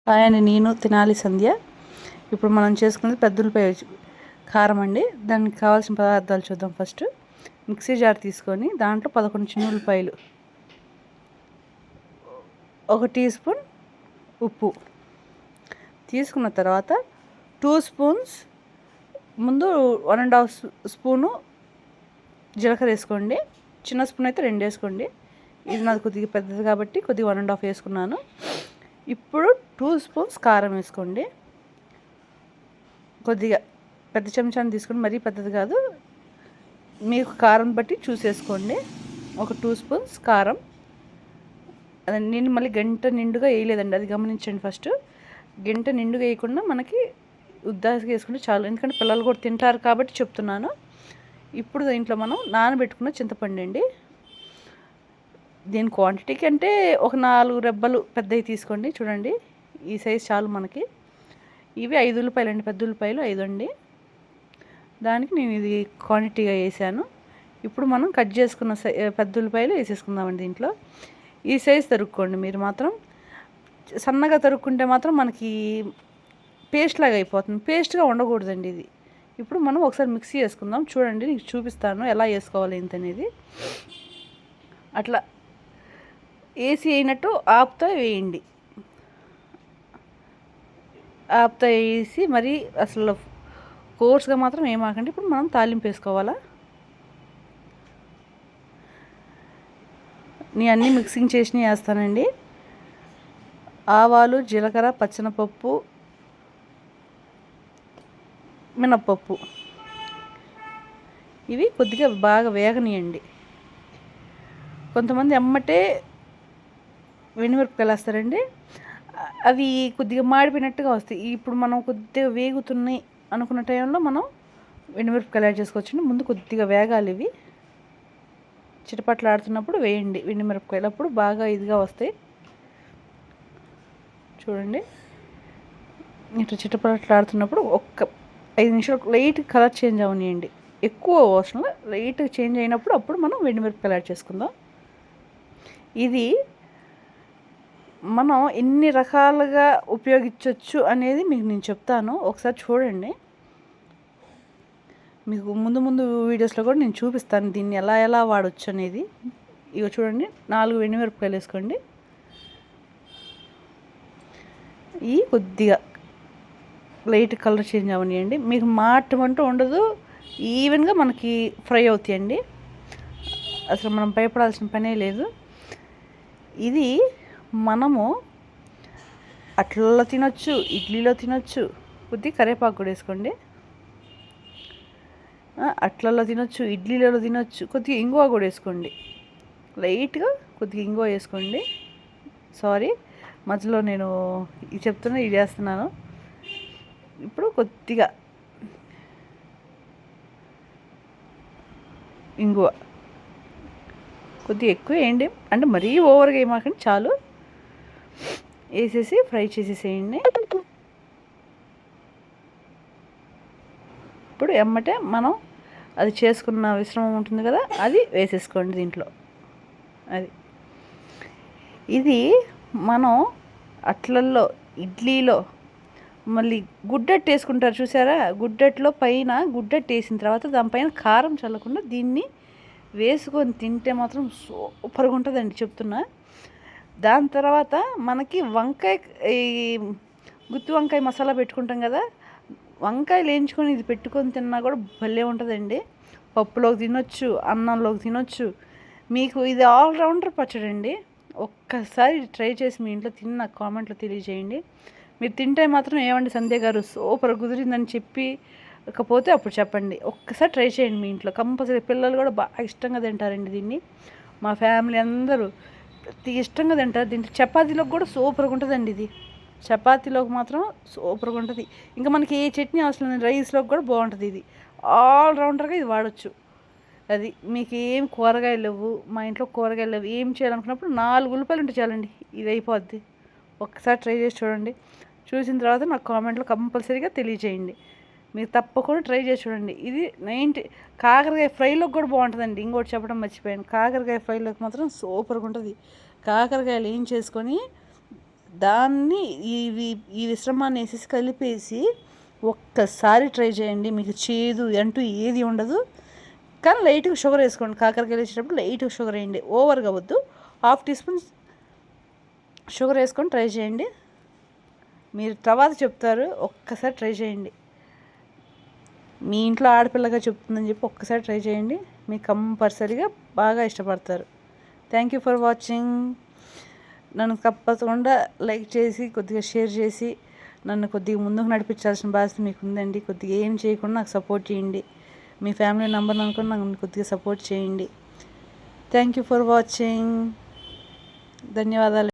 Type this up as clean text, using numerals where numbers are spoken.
Hi అండి, నేను తినాలి సంధ్య. ఇప్పుడు మనం చేసుకున్నది పెద్దలపై కారం అండి. దానికి కావాల్సిన పదార్థాలు చూద్దాం. ఫస్ట్ మిక్సీ జార్ తీసుకొని దాంట్లో 11 చిన్న ఉల్లిపాయలు, 1 టీ స్పూన్ ఉప్పు తీసుకున్న తర్వాత 2 స్పూన్స్ ముందు 1.5 స్పూను జీలకర్ర వేసుకోండి. చిన్న స్పూన్ అయితే 2 వేసుకోండి. ఇది నాది కొద్దిగా పెద్దది కాబట్టి కొద్దిగా 1.5 వేసుకున్నాను. ఇప్పుడు 2 స్పూన్స్ కారం వేసుకోండి. కొద్దిగా పెద్ద చెంచాన్ని తీసుకొని, మరీ పెద్దది కాదు, మీకు కారం బట్టి చూసేసుకోండి. ఒక 2 స్పూన్స్ కారం. అది నేను మళ్ళీ గంట నిండుగా వేయలేదండి, అది గమనించండి. ఫస్ట్ గంట నిండుగా వేయకుండా మనకి ఉద్దాసగా వేసుకుంటే చాలు, ఎందుకంటే పిల్లలు కూడా తింటారు కాబట్టి చెప్తున్నాను. ఇప్పుడు దీంట్లో మనం నానబెట్టుకున్న చింతపండు అండి. దీని క్వాంటిటీకి అంటే ఒక 4 రెబ్బలు పెద్దవి తీసుకోండి. చూడండి, ఈ సైజ్ చాలు మనకి. ఇవి 5 ఉల్లిపాయలు అండి, పెద్ద ఉల్లిపాయలు 5 అండి. దానికి నేను ఇది క్వాంటిటీగా వేసాను. ఇప్పుడు మనం కట్ చేసుకున్న పెద్ద ఉల్లిపాయలు వేసేసుకుందామండి దీంట్లో. ఈ సైజ్ తరుక్కోండి. మీరు మాత్రం సన్నగా తరుక్కుంటే మాత్రం మనకి పేస్ట్ లాగా అయిపోతుంది, పేస్ట్గా ఉండకూడదండి ఇది. ఇప్పుడు మనం ఒకసారి మిక్సీ వేసుకుందాం. చూడండి, నీకు చూపిస్తాను ఎలా వేసుకోవాలి ఏంటనేది. అట్లా వేసి అయినట్టు ఆపుతో వేయండి. ఆపుతో వేసి మరి అసలు కోర్స్గా మాత్రం ఏమాకండి. ఇప్పుడు మనం తాలింపు వేసుకోవాలా. నేను అన్నీ మిక్సింగ్ చేసి వేస్తానండి. ఆవాలు, జీలకర్ర, పచ్చనపప్పు, మినప్పప్పు, ఇవి కొద్దిగా బాగా వేగనీయండి. కొంతమంది అమ్మటే వెనిమిరపకాయలు వేస్తారండి, అవి కొద్దిగా మాడిపోయినట్టుగా వస్తాయి. ఇప్పుడు మనం కొద్దిగా వేగుతున్నాయి అనుకున్న టైంలో మనం వెనిమిరపకాయలు యాడ్ చేసుకోవచ్చండి. ముందు కొద్దిగా వేగాలి, ఇవి చిటపట్లు ఆడుతున్నప్పుడు వేయండి వెనిమిరపకాయలు, అప్పుడు బాగా ఇదిగా వస్తాయి. చూడండి, ఇట్లా చిటపట్లు ఆడుతున్నప్పుడు ఒక్క 5 నిమిషాలు లైట్ కలర్ చేంజ్ అవనియండి. ఎక్కువ అవసరంలో లైట్ చేంజ్ అయినప్పుడు అప్పుడు మనం వెండిమిరపకాయలు యాడ్ చేసుకుందాం. ఇది మనం ఎన్ని రకాలుగా ఉపయోగించవచ్చు అనేది మీకు నేను చెప్తాను, ఒకసారి చూడండి. మీకు ముందు వీడియోస్లో కూడా నేను చూపిస్తాను దీన్ని ఎలా ఎలా వాడచ్చు అనేది. ఇక చూడండి, 4 వెండిమిరపకాయలు వేసుకోండి. ఈ కొద్దిగా లైట్ కలర్ చేంజ్ అవనియండి. మీకు మాటమంటూ ఉండదు, ఈవెన్గా మనకి ఫ్రై అవుతాయండి. అసలు మనం భయపడాల్సిన పనే లేదు. ఇది మనము అట్లలో తినొచ్చు, ఇడ్లీలో తినొచ్చు. కొద్దిగా కరివేపాకు కూడా వేసుకోండి. అట్లలో తినొచ్చు, ఇడ్లీలలో తినొచ్చు. కొద్దిగా ఇంగువ కూడా వేసుకోండి, లైట్గా కొద్దిగా ఇంగువ వేసుకోండి. సారీ, మధ్యలో నేను ఇది చెప్తున్నా, ఇది చేస్తున్నాను. ఇప్పుడు కొద్దిగా ఇంగువ కొద్దిగా ఎక్కువ వేయండి, అంటే మరీ ఓవర్గా వేయమాకండి, చాలు. వేసేసి ఫ్రై చేసేసేయండి. ఇప్పుడు ఎమ్మటే మనం అది చేసుకున్న మిశ్రమం ఉంటుంది కదా, అది వేసేసుకోండి దీంట్లో. అది ఇది మనం అట్లల్లో, ఇడ్లీలో, మళ్ళీ గుడ్డట్టు వేసుకుంటారు చూసారా, గుడ్డట్లో పైన గుడ్డట్టు వేసిన తర్వాత దానిపైన కారం చల్లకుండా దీన్ని వేసుకొని తింటే మాత్రం సూపర్గా ఉంటుందండి, చెప్తున్నా. దాని తర్వాత మనకి వంకాయ, ఈ గుత్తి వంకాయ మసాలా పెట్టుకుంటాం కదా, వంకాయలు వేయించుకొని ఇది పెట్టుకొని తిన్నా కూడా భలే ఉంటుందండి. పప్పులోకి తినొచ్చు, అన్నంలోకి తినొచ్చు. మీకు ఇది ఆల్రౌండర్ పచ్చడి అండి. ఒక్కసారి ట్రై చేసి మీ ఇంట్లో తిని నాకు కామెంట్లో తెలియజేయండి. మీరు తింటే మాత్రం ఏమండి సంధ్య గారు సూపర్ కుదిరిందని చెప్పి కాకపోతే అప్పుడు చెప్పండి. ఒక్కసారి ట్రై చేయండి మీ ఇంట్లో, కంపల్సరీ. పిల్లలు కూడా బాగా ఇష్టంగా తింటారండి దీన్ని. మా ఫ్యామిలీ అందరూ ప్రతి ఇష్టంగా తింటారు. దీంట్లో చపాతీలోకి కూడా సూపర్గా ఉంటుందండి. ఇది చపాతీలోకి మాత్రం సూపర్గా ఉంటుంది. ఇంకా మనకి ఏ చట్నీ అవసరం లేదు, రైస్లోకి కూడా బాగుంటుంది. ఇది ఆల్రౌండర్గా ఇది వాడచ్చు. అది మీకు ఏం కూరగాయలు లేవు, మా ఇంట్లో కూరగాయలు లేవు, ఏం చేయాలనుకున్నప్పుడు 4 ఉల్లిపాయలు ఉంటే చాలండి, ఇది అయిపోద్ది. ఒక్కసారి ట్రై చేసి చూడండి. చూసిన తర్వాత నాకు కామెంట్లో కంపల్సరీగా తెలియజేయండి. మీరు తప్పకుండా ట్రై చేసి చూడండి. ఇది కాకరకాయ ఫ్రైలోకి కూడా బాగుంటుందండి. ఇంకోటి చెప్పడం మర్చిపోయాను, కాకరకాయ ఫ్రైలోకి మాత్రం సూపర్గా ఉంటుంది. కాకరకాయలు ఏం చేసుకొని దాన్ని ఈ మిశ్రమాన్ని వేసేసి కలిపేసి ఒక్కసారి ట్రై చేయండి. మీకు చేదు అంటూ ఏది ఉండదు. కానీ లైట్గా షుగర్ వేసుకోండి. కాకరకాయలు వేసేటప్పుడు లైట్గా షుగర్ వేయండి, ఓవర్గా వద్దు. 1/2 టీ స్పూన్ షుగర్ వేసుకొని ట్రై చేయండి. మీరు తర్వాత చెప్తారు. ఒక్కసారి ట్రై చేయండి. మీ ఇంట్లో ఆడపిల్లగా చెప్తుందని చెప్పి ఒక్కసారి ట్రై చేయండి. మీకు కంపల్సరీగా బాగా ఇష్టపడతారు. Thank you for watching. నన్ను తప్పకుండా లైక్ చేసి కొద్దిగా షేర్ చేసి నన్ను కొద్దిగా ముందుకు నడిపించాల్సిన బాధ్యత మీకు ఉందండి. కొద్దిగా ఏం చేయకుండా నాకు సపోర్ట్ చేయండి. మీ ఫ్యామిలీ నెంబర్ అనుకుని నాకు కొద్దిగా సపోర్ట్ చేయండి. Thank you for watching. ధన్యవాదాలు.